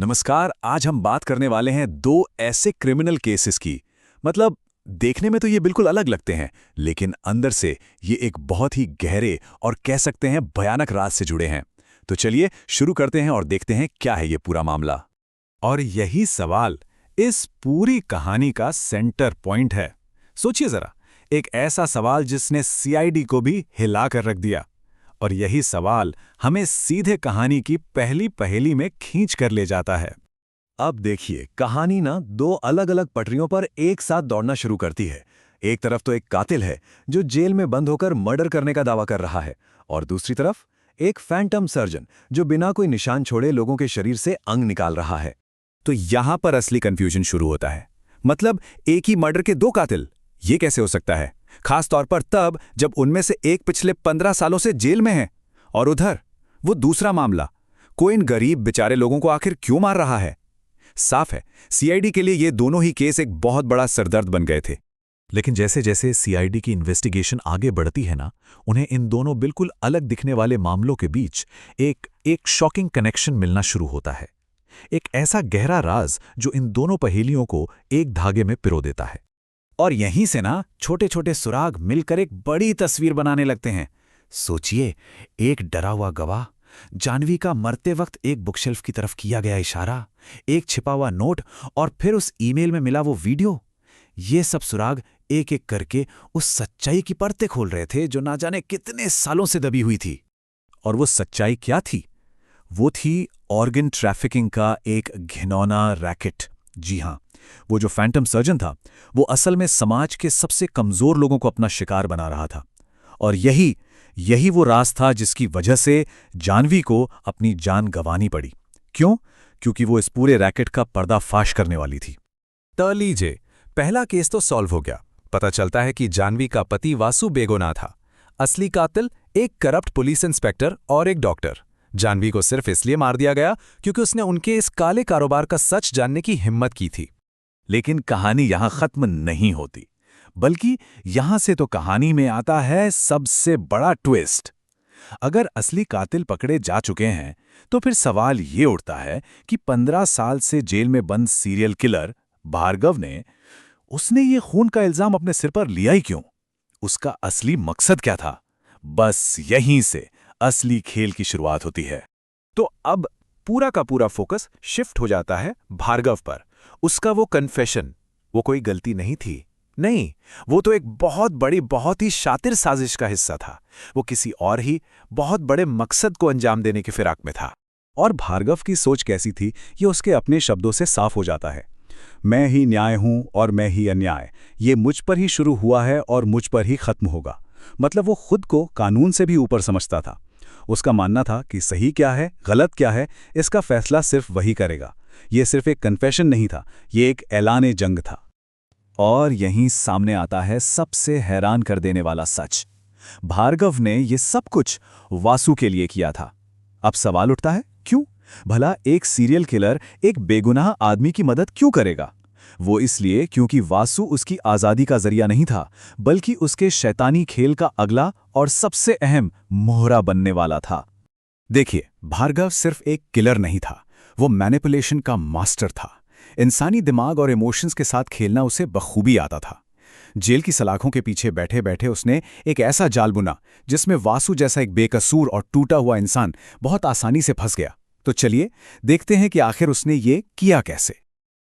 नमस्कार। आज हम बात करने वाले हैं दो ऐसे क्रिमिनल केसेस की। मतलब देखने में तो ये बिल्कुल अलग लगते हैं, लेकिन अंदर से ये एक बहुत ही गहरे और कह सकते हैं भयानक राज से जुड़े हैं। तो चलिए शुरू करते हैं और देखते हैं क्या है ये पूरा मामला। और यही सवाल इस पूरी कहानी का सेंटर पॉइंट है। सोचिए जरा, एक ऐसा सवाल जिसने सीआईडी को भी हिला कर रख दिया। और यही सवाल हमें सीधे कहानी की पहली पहेली में खींच कर ले जाता है। अब देखिए, कहानी ना दो अलग अलग पटरियों पर एक साथ दौड़ना शुरू करती है। एक तरफ तो एक कातिल है जो जेल में बंद होकर मर्डर करने का दावा कर रहा है, और दूसरी तरफ एक फैंटम सर्जन जो बिना कोई निशान छोड़े लोगों के शरीर से अंग निकाल रहा है। तो यहां पर असली कंफ्यूजन शुरू होता है। मतलब एक ही मर्डर के दो कातिल, ये कैसे हो सकता है? खास तौर पर तब जब उनमें से एक पिछले 15 सालों से जेल में है और उधर वो दूसरा मामला, कोई इन गरीब बेचारे लोगों को आखिर क्यों मार रहा है? साफ है, सीआईडी के लिए ये दोनों ही केस एक बहुत बड़ा सरदर्द बन गए थे। लेकिन जैसे जैसे सीआईडी की इन्वेस्टिगेशन आगे बढ़ती है ना, उन्हें इन दोनों बिल्कुल अलग दिखने वाले मामलों के बीच एक शॉकिंग कनेक्शन मिलना शुरू होता है। एक ऐसा गहरा राज जो इन दोनों पहेलियों को एक धागे में पिरो देता है। और यहीं से ना छोटे छोटे सुराग मिलकर एक बड़ी तस्वीर बनाने लगते हैं। सोचिए, एक डरा हुआ गवाह, जानवी का मरते वक्त एक बुकशेल्फ की तरफ किया गया इशारा, एक छिपा हुआ नोट और फिर उस ईमेल में मिला वो वीडियो। ये सब सुराग एक एक करके उस सच्चाई की परतें खोल रहे थे जो ना जाने कितने सालों से दबी हुई थी। और वो सच्चाई क्या थी? वो थी ऑर्गन ट्रैफिकिंग का एक घिनौना रैकेट। जी हां, वो जो फैंटम सर्जन था, वो असल में समाज के सबसे कमजोर लोगों को अपना शिकार बना रहा था। और यही वो राज था जिसकी वजह से जानवी को अपनी जान गंवानी पड़ी। क्यों? क्योंकि वो इस पूरे रैकेट का पर्दाफाश करने वाली थी। तो लीजिए, पहला केस तो सॉल्व हो गया। पता चलता है कि जानवी का पति वासु बेगुनाह था। असली कातिल एक करप्ट पुलिस इंस्पेक्टर और एक डॉक्टर। जानवी को सिर्फ इसलिए मार दिया गया क्योंकि उसने उनके इस काले कारोबार का सच जानने की हिम्मत की थी। लेकिन कहानी यहां खत्म नहीं होती, बल्कि यहां से तो कहानी में आता है सबसे बड़ा ट्विस्ट। अगर असली कातिल पकड़े जा चुके हैं, तो फिर सवाल ये उठता है कि 15 साल से जेल में बंद सीरियल किलर भार्गव ने उसने ये खून का इल्जाम अपने सिर पर लिया ही क्यों? उसका असली मकसद क्या था? बस यहीं से असली खेल की शुरुआत होती है। तो अब पूरा का पूरा फोकस शिफ्ट हो जाता है भार्गव पर। उसका वो कन्फेशन, वो कोई गलती नहीं थी। नहीं, वो तो एक बहुत बड़ी, बहुत ही शातिर साजिश का हिस्सा था। वो किसी और ही बहुत बड़े मकसद को अंजाम देने की फिराक में था। और भार्गव की सोच कैसी थी, ये उसके अपने शब्दों से साफ हो जाता है। मैं ही न्याय हूं और मैं ही अन्याय। ये मुझ पर ही शुरू हुआ है और मुझ पर ही खत्म होगा। मतलब वो खुद को कानून से भी ऊपर समझता था। उसका मानना था कि सही क्या है, गलत क्या है, इसका फैसला सिर्फ वही करेगा। ये सिर्फ एक कन्फेशन नहीं था, ये एक ऐलाने जंग था। और यहीं सामने आता है सबसे हैरान कर देने वाला सच। भार्गव ने ये सब कुछ वासु के लिए किया था। अब सवाल उठता है, क्यों? भला एक सीरियल किलर एक बेगुनाह आदमी की मदद क्यों करेगा? वो इसलिए क्योंकि वासु उसकी आज़ादी का जरिया नहीं था, बल्कि उसके शैतानी खेल का अगला और सबसे अहम मोहरा बनने वाला था। देखिए, भार्गव सिर्फ एक किलर नहीं था, वो मैनिपुलेशन का मास्टर था। इंसानी दिमाग और इमोशंस के साथ खेलना उसे बखूबी आता था। जेल की सलाखों के पीछे बैठे बैठे उसने एक ऐसा जाल बुना जिसमें वासु जैसा एक बेकसूर और टूटा हुआ इंसान बहुत आसानी से फंस गया। तो चलिए देखते हैं कि आखिर उसने ये किया कैसे।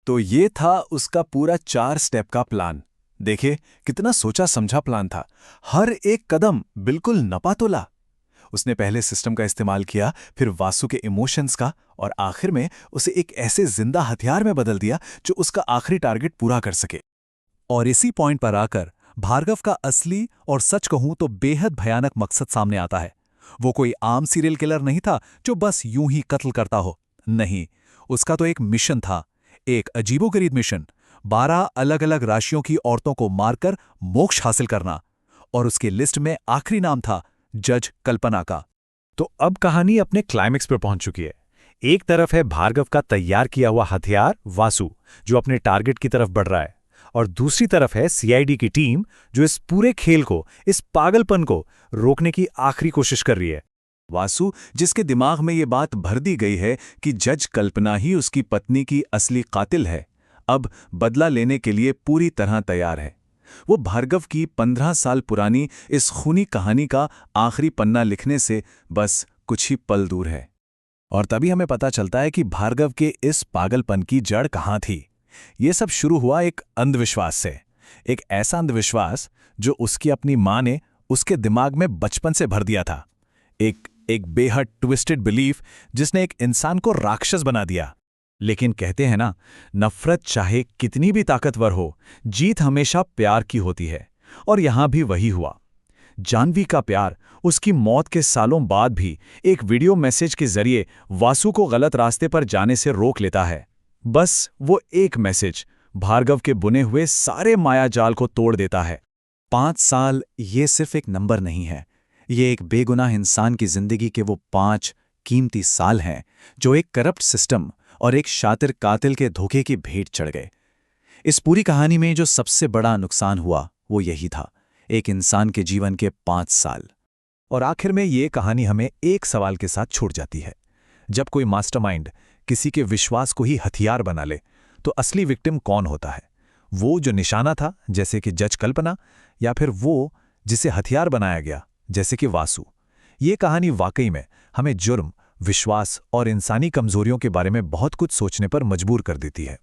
तो ये था उसका पूरा 4 स्टेप का प्लान। देखिए, कितना सोचा समझा प्लान था। हर एक कदम बिल्कुल नपातोला। उसने पहले सिस्टम का इस्तेमाल किया, फिर वासु के इमोशंस का, और आखिर में उसे एक ऐसे जिंदा हथियार में बदल दिया जो उसका आखिरी टारगेट पूरा कर सके। और इसी पॉइंट पर आकर भार्गव का असली और सच कहूं तो बेहद भयानक मकसद सामने आता है। वो कोई आम सीरियल किलर नहीं था जो बस यूं ही कत्ल करता हो। नहीं, उसका तो एक मिशन था, एक अजीबोगरीब मिशन। 12 अलग अलग राशियों की औरतों को मारकर मोक्ष हासिल करना। और उसके लिस्ट में आखिरी नाम था जज कल्पना का। तो अब कहानी अपने क्लाइमेक्स पर पहुंच चुकी है। एक तरफ है भार्गव का तैयार किया हुआ हथियार वासु, जो अपने टारगेट की तरफ बढ़ रहा है, और दूसरी तरफ है सीआईडी की टीम जो इस पूरे खेल को, इस पागलपन को रोकने की आखिरी कोशिश कर रही है। वासु, जिसके दिमाग में ये बात भर दी गई है कि जज कल्पना ही उसकी पत्नी की असली कातिल है, अब बदला लेने के लिए पूरी तरह तैयार है। वो भार्गव की 15 साल पुरानी इस खूनी कहानी का आखिरी पन्ना लिखने से बस कुछ ही पल दूर है। और तभी हमें पता चलता है कि भार्गव के इस पागलपन की जड़ कहाँ थी। ये सब शुरू हुआ एक अंधविश्वास से, एक ऐसा अंधविश्वास जो उसकी अपनी माँ ने उसके दिमाग में बचपन से भर दिया था। एक बेहद ट्विस्टेड बिलीफ जिसने एक इंसान को राक्षस बना दिया। लेकिन कहते हैं ना, नफरत चाहे कितनी भी ताकतवर हो, जीत हमेशा प्यार की होती है। और यहां भी वही हुआ। जानवी का प्यार उसकी मौत के सालों बाद भी एक वीडियो मैसेज के जरिए वासु को गलत रास्ते पर जाने से रोक लेता है। बस वो एक मैसेज भार्गव के बुने हुए सारे मायाजाल को तोड़ देता है। 5 साल ये सिर्फ एक नंबर नहीं है, ये एक बेगुनाह इंसान की जिंदगी के वो 5 कीमती साल हैं जो एक करप्ट सिस्टम और एक शातिर कातिल के धोखे की भेंट चढ़ गए। इस पूरी कहानी में जो सबसे बड़ा नुकसान हुआ वो यही था, एक इंसान के जीवन के 5 साल। और आखिर में ये कहानी हमें एक सवाल के साथ छोड़ जाती है। जब कोई मास्टरमाइंड किसी के विश्वास को ही हथियार बना ले, तो असली विक्टिम कौन होता है? वो जो निशाना था, जैसे कि जज कल्पना, या फिर वो जिसे हथियार बनाया गया, जैसे कि वासु? ये कहानी वाकई में हमें जुर्म, विश्वास और इंसानी कमजोरियों के बारे में बहुत कुछ सोचने पर मजबूर कर देती है।